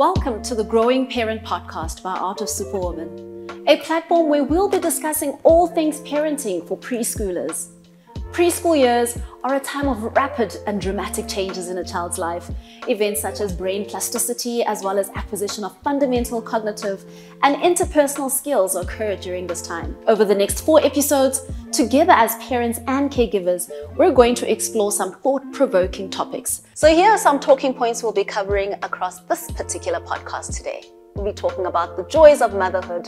Welcome to the Growing Parent Podcast by Art of Superwoman, a platform where we'll be discussing all things parenting for preschoolers. Preschool years are a time of rapid and dramatic changes in a child's life. Events such as brain plasticity, as well as acquisition of fundamental cognitive and interpersonal skills occur during this time. Over the next 4 episodes, together as parents and caregivers, we're going to explore some thought-provoking topics. So here are some talking points we'll be covering across this particular podcast today. We'll be talking about the joys of motherhood,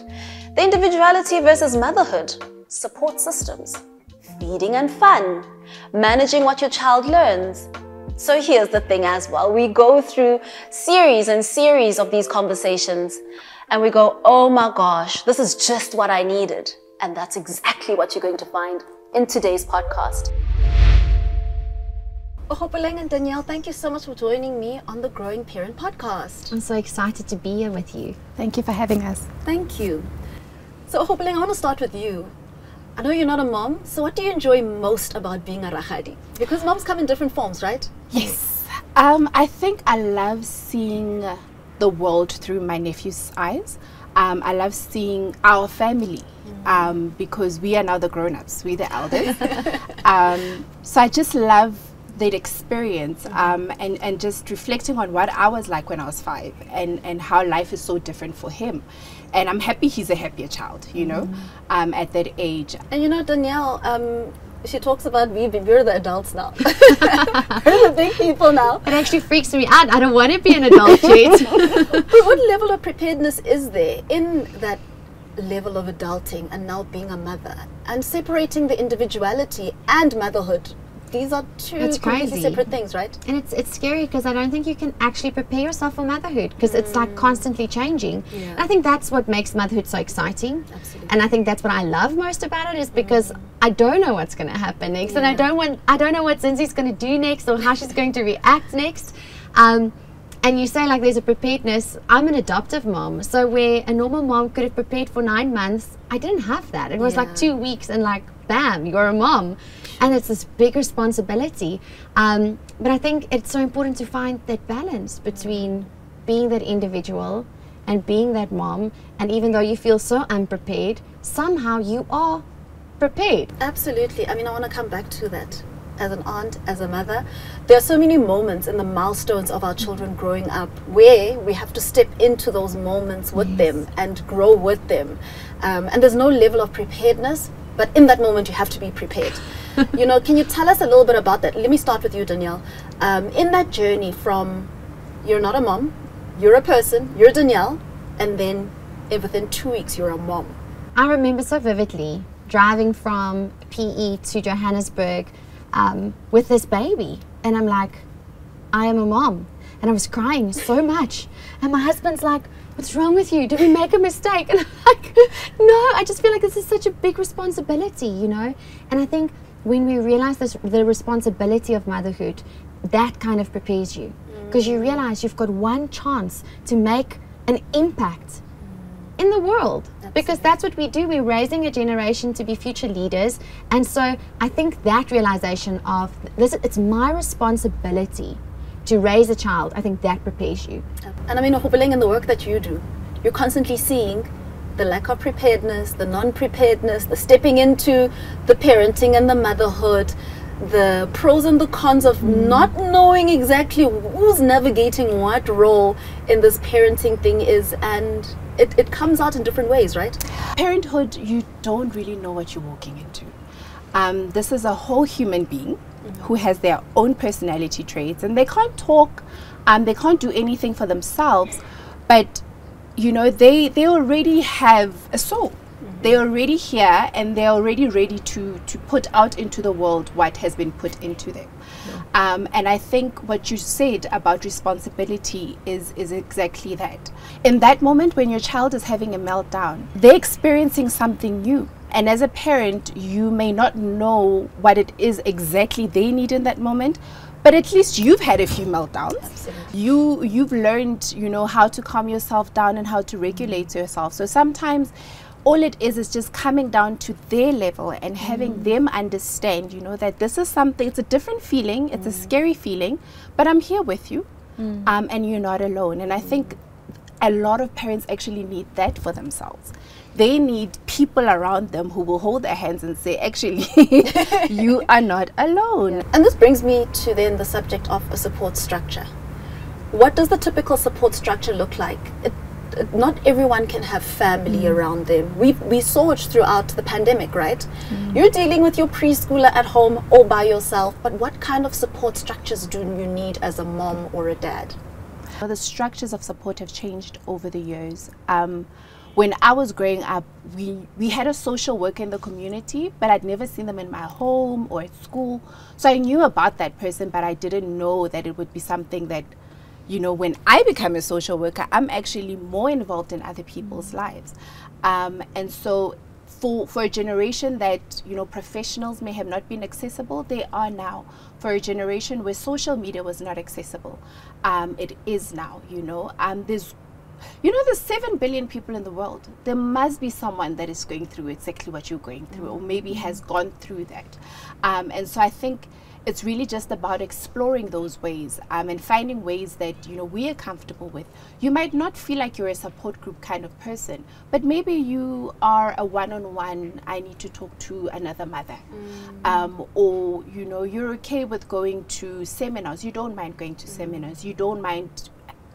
the individuality versus motherhood, support systems, feeding and fun, managing what your child learns. So here's the thing as well, we go through series and series of these conversations and we go, oh my gosh, this is just what I needed. And that's exactly what you're going to find in today's podcast. Ohopoleng and Danielle, thank you so much for joining me on the Growing Parent Podcast. I'm so excited to be here with you. Thank you for having us. Thank you. So Ohopoleng, I want to start with you. I know you're not a mom, so what do you enjoy most about being a rakgadi? Because moms come in different forms, right? Yes. I think I love seeing the world through my nephew's eyes. I love seeing our family because we are now the grown-ups, we're the elders. So I just love that experience and just reflecting on what I was like when I was 5 and how life is so different for him. And I'm happy he's a happier child, you know, at that age. And you know, Danielle, she talks about we're the adults now. We're the big people now. It actually freaks me out. I don't want to be an adult yet. But what level of preparedness is there in that level of adulting and now being a mother and separating the individuality and motherhood? These are two completely separate things, right? And it's scary because I don't think you can actually prepare yourself for motherhood because it's like constantly changing. Yeah. And I think that's what makes motherhood so exciting. Absolutely. And I think that's what I love most about it is because I don't know what's going to happen next, and I don't know what Zinzi's going to do next or how she's going to react next. And you say like there's a preparedness. I'm an adoptive mom, so where a normal mom could have prepared for 9 months, I didn't have that. It was like 2 weeks and like bam, you're a mom. And it's this big responsibility. But I think it's so important to find that balance between being that individual and being that mom. And even though you feel so unprepared, somehow you are prepared. Absolutely. I mean, I want to come back to that. As an aunt, as a mother, there are so many moments in the milestones of our children growing up where we have to step into those moments with them and grow with them. And there's no level of preparedness, but in that moment you have to be prepared. You know, can you tell us a little bit about that? Let me start with you, Danielle. In that journey from you're not a mom, you're a person, you're Danielle, and then within 2 weeks you're a mom. I remember so vividly driving from PE to Johannesburg with this baby, and I'm like, I am a mom, and I was crying so much, and my husband's like, what's wrong with you? Did we make a mistake? And I'm like, no, I just feel like this is such a big responsibility, you know. And I think when we realize the responsibility of motherhood, that kind of prepares you, because you realize you've got one chance to make an impact in the world. Absolutely. Because that's what we do. We're raising a generation to be future leaders. And so I think that realization of this, it's my responsibility to raise a child, I think that prepares you. And I mean, Ohopoleng, in the work that you do, you're constantly seeing the lack of preparedness, the non-preparedness, the stepping into the parenting and the motherhood, the pros and the cons of not knowing exactly who's navigating what role in this parenting thing is, and it comes out in different ways, right? Parenthood, you don't really know what you're walking into. This is a whole human being who has their own personality traits, and they can't talk, they can't do anything for themselves, but you know, they already have a soul. They're already here and they're already ready to put out into the world what has been put into them. And I think what you said about responsibility is exactly that. In that moment when your child is having a meltdown, they're experiencing something new. And as a parent, you may not know what it is exactly they need in that moment, but at least you've had a few meltdowns. Absolutely. You've learned, you know, how to calm yourself down and how to regulate yourself. So sometimes all it is just coming down to their level and having them understand, you know, that this is something, it's a different feeling, it's a scary feeling, but I'm here with you, and you're not alone. And I think a lot of parents actually need that for themselves. They need people around them who will hold their hands and say, actually, you are not alone. And this brings me to then the subject of a support structure. What does the typical support structure look like? Not everyone can have family around them. We saw it throughout the pandemic, right? You're dealing with your preschooler at home all by yourself, but what kind of support structures do you need as a mom or a dad? The structures of support have changed over the years. When I was growing up, we had a social worker in the community, but I'd never seen them in my home or at school. So I knew about that person, but I didn't know that it would be something that, you know, when I become a social worker, I'm actually more involved in other people's lives. And so for a generation that, you know, professionals may have not been accessible, they are now. For a generation where social media was not accessible, it is now, you know. There's 7 billion people in the world. There must be someone that is going through exactly what you're going through, or maybe has gone through that. And so I think it's really just about exploring those ways and finding ways that, you know, we are comfortable with. You might not feel like you're a support group kind of person, but maybe you are a one-on-one, I need to talk to another mother. Or, you know, you're okay with going to seminars. You don't mind going to seminars. You don't mind,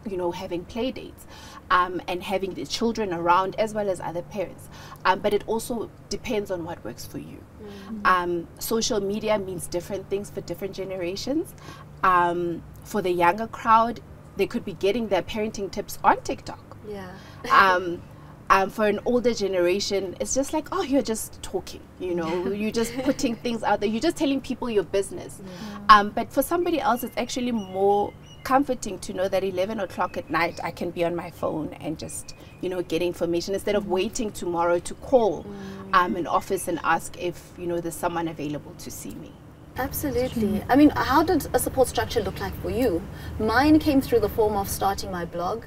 you know, having play dates and having the children around as well as other parents. But it also depends on what works for you. Social media means different things for different generations. For the younger crowd, they could be getting their parenting tips on TikTok. For an older generation, it's just like, oh, you're just talking, you know, you're just putting things out there, you're just telling people your business. But for somebody else, it's actually more comforting to know that 11 o'clock at night I can be on my phone and just, you know, get information instead of waiting tomorrow to call an office and ask if, you know, there's someone available to see me. Absolutely. I mean, how did a support structure look like for you? Mine came through the form of starting my blog,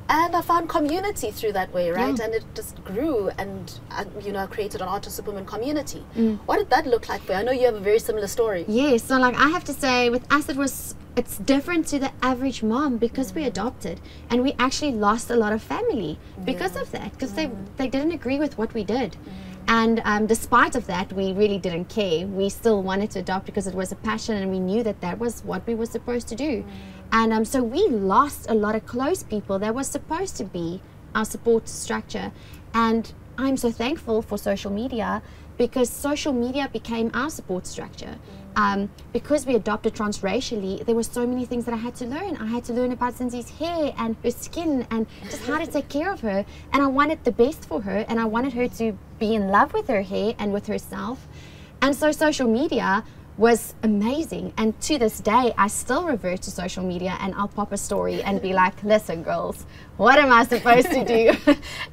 and I found community through that way, right? And it just grew, and you know, I created an Art of Superwoman community. What did that look like for you? I know you have a very similar story. Yes, so like I have to say, with us it's different to the average mom because we adopted, and we actually lost a lot of family because of that, because they didn't agree with what we did. And despite of that, we really didn't care. We still wanted to adopt because it was a passion, and we knew that that was what we were supposed to do. And so we lost a lot of close people that was supposed to be our support structure. And I'm so thankful for social media, because social media became our support structure. Because we adopted transracially, there were so many things that I had to learn. I had to learn about Cindy's hair and her skin and just how to take care of her. And I wanted the best for her, and I wanted her to be in love with her hair and with herself. And so social media was amazing, and to this day I still revert to social media, and I'll pop a story and be like, listen girls, what am I supposed to do?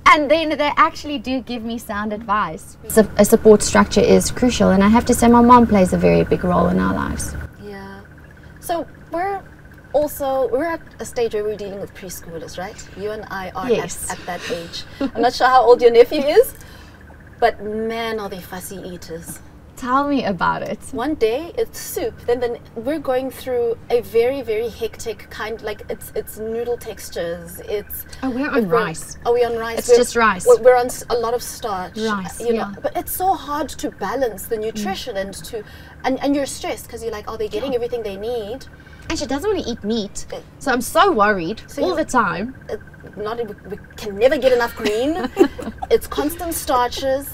And then they actually do give me sound advice. So a support structure is crucial, and I have to say my mom plays a very big role in our lives. Yeah. So we're at a stage where we're dealing with preschoolers, right? You and I are at that age. I'm not sure how old your nephew is, but man, are they fussy eaters. Tell me about it. One day it's soup, then we're going through a very, very hectic kind, like it's noodle textures. We're on rice. Are we on rice? It's just rice. We're on a lot of starch. Rice, you know, but it's so hard to balance the nutrition and you're stressed because you're like, are they getting everything they need? And she doesn't want to eat meat, so I'm so worried all the time. We can never get enough green. It's constant starches.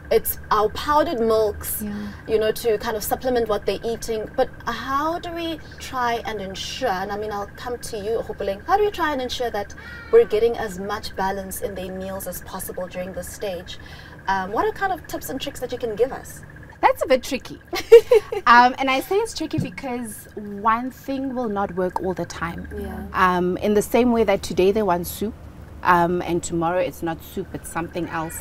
It's our powdered milks, you know, to kind of supplement what they're eating. But how do we try and ensure, and I mean, I'll come to you, Hopeling, how do we try and ensure that we're getting as much balance in their meals as possible during this stage? What are kind of tips and tricks that you can give us? That's a bit tricky. And I say it's tricky because one thing will not work all the time. In the same way that today they want soup, and tomorrow it's not soup, it's something else.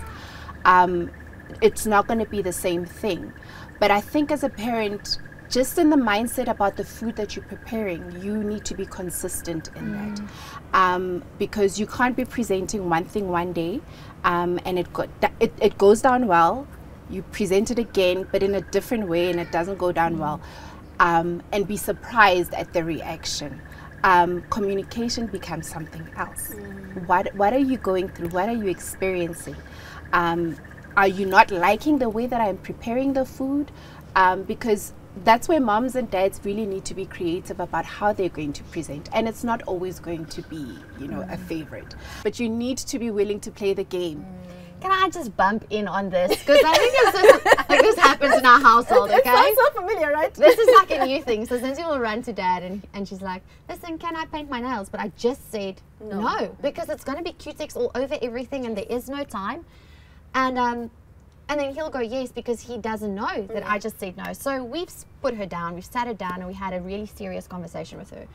It's not going to be the same thing. But I think as a parent, just in the mindset about the food that you're preparing, you need to be consistent in that. Because you can't be presenting one thing one day, and it goes down well. You present it again, but in a different way, and it doesn't go down well, and be surprised at the reaction. communication becomes something else. What are you going through? What are you experiencing? Are you not liking the way that I'm preparing the food? Because that's where moms and dads really need to be creative about how they're going to present. And it's not always going to be, you know, a favorite. But you need to be willing to play the game. Can I just bump in on this? Because I think it's just, like, this happens in our household, okay? It sounds so familiar, right? This is like a new thing. So Zinzi will run to dad and she's like, listen, can I paint my nails? But I just said no, because it's going to be Q-tex all over everything and there is no time. And then he'll go yes because he doesn't know that I just said no. So we've put her down, we've sat her down and we had a really serious conversation with her.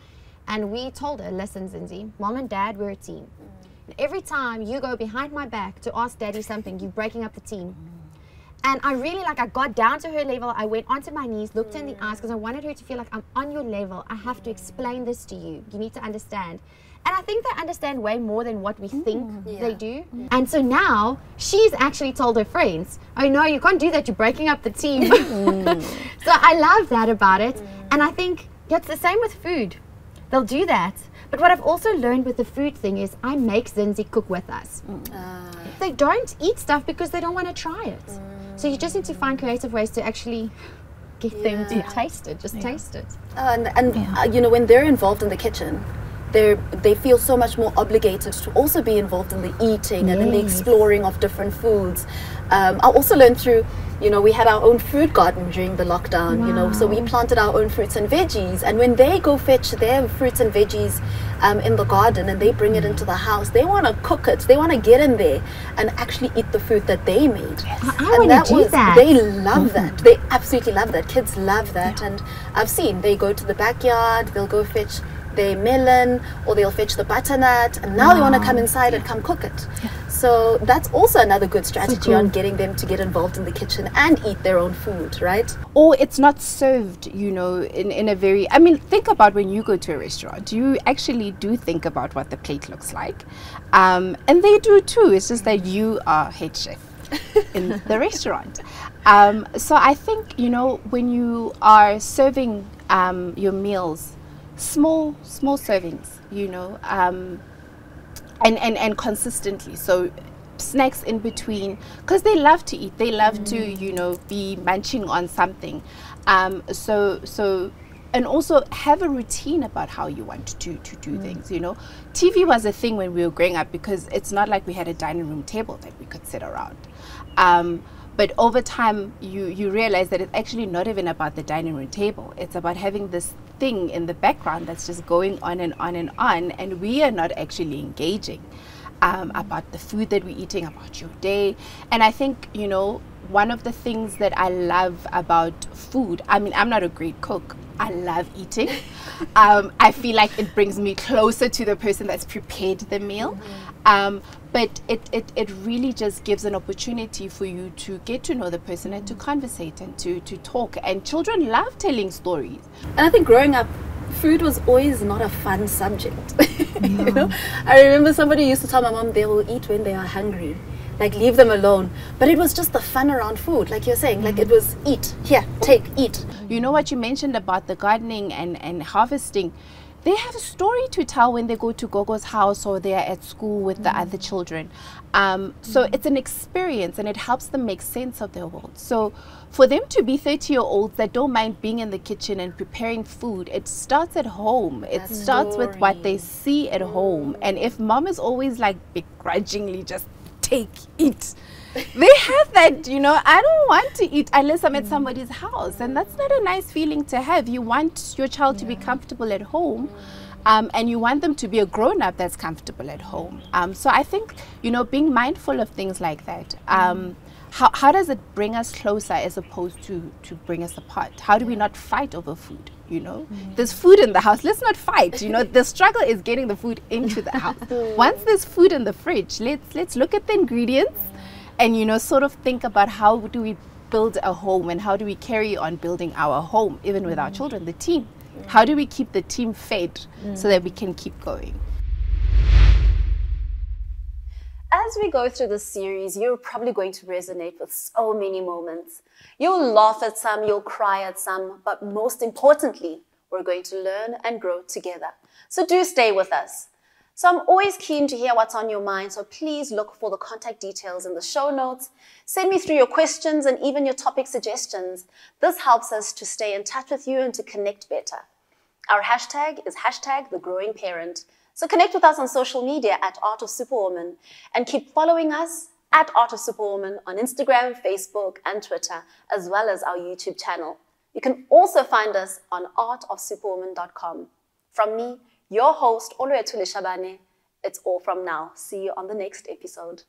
And we told her, listen, Zinzi, mom and dad, we're a team. Every time you go behind my back to ask daddy something, you're breaking up the team. And I really, I got down to her level. I went onto my knees, looked her in the eyes because I wanted her to feel like I'm on your level. I have to explain this to you. You need to understand. And I think they understand way more than what we think they do. And so now she's actually told her friends, oh no, you can't do that. You're breaking up the team. So I love that about it. And I think it's the same with food. They'll do that. But what I've also learned with the food thing is I make Zinzi cook with us. They don't eat stuff because they don't want to try it. So you just need to find creative ways to actually get them to taste it, just taste it. You know, when they're involved in the kitchen, they feel so much more obligated to also be involved in the eating and in the exploring of different foods. I also learned through, you know, we had our own fruit garden during the lockdown, you know, so we planted our own fruits and veggies. And when they go fetch their fruits and veggies in the garden and they bring it into the house, they want to cook it. They want to get in there and actually eat the food that they made. I want to do that. They love that. They absolutely love that. Kids love that. And I've seen they go to the backyard, they'll go fetch their melon or they'll fetch the butternut and now they want to come inside and come cook it. So that's also another good strategy on getting them to get involved in the kitchen and eat their own food, right? Or it's not served, you know, in a very, I mean, think about when you go to a restaurant, you actually do think about what the plate looks like. And they do too. It's just that you are head chef in the restaurant. So I think, you know, when you are serving your meals, small servings, you know, and consistently, so snacks in between, because they love to eat, they love to, you know, be munching on something, so and also have a routine about how you want to do things, you know. TV was a thing when we were growing up because it's not like we had a dining room table that we could sit around. But over time, you realize that it's actually not even about the dining room table. It's about having this thing in the background that's just going on and on and on, and we are not actually engaging about the food that we're eating, about your day. And I think, you know, one of the things that I love about food, I mean, I'm not a great cook. I love eating. I feel like it brings me closer to the person that's prepared the meal. But it really just gives an opportunity for you to get to know the person and to conversate and to talk. And children love telling stories. And I think growing up, food was always not a fun subject. You know, I remember somebody used to tell my mom they will eat when they are hungry. Like, leave them alone. But it was just the fun around food, like you're saying, like it was eat, here, take, eat. You know what you mentioned about the gardening and harvesting, they have a story to tell when they go to Gogo's house or they're at school with the other children. So it's an experience and it helps them make sense of their world. So for them to be 30-year-olds that don't mind being in the kitchen and preparing food, it starts at home. It starts with what they see at home. And if mom is always like begrudgingly just take, eat, they have that, you know, I don't want to eat unless I'm at somebody's house, and that's not a nice feeling to have. You want your child to be comfortable at home, and you want them to be a grown-up that's comfortable at home. So I think, you know, being mindful of things like that, how does it bring us closer as opposed to bring us apart? How do we not fight over food? You know, there's food in the house, let's not fight. You know, the struggle is getting the food into the house. Once there's food in the fridge, let's look at the ingredients and, you know, sort of think about how do we build a home and how do we carry on building our home, even with our children, the team. How do we keep the team fed so that we can keep going? As we go through this series, you're probably going to resonate with so many moments. You'll laugh at some, you'll cry at some, but most importantly, We're going to learn and grow together. So do stay with us. So I'm always keen to hear what's on your mind, so please look for the contact details in the show notes. Send me through your questions and even your topic suggestions. This helps us to stay in touch with you and to connect better. Our hashtag is #TheGrowingParent. So connect with us on social media at Art of Superwoman and keep following us at Art of Superwoman on Instagram, Facebook, and Twitter, as well as our YouTube channel. You can also find us on artofsuperwoman.com. From me, your host, Oluwetule Shabane, it's all from now. See you on the next episode.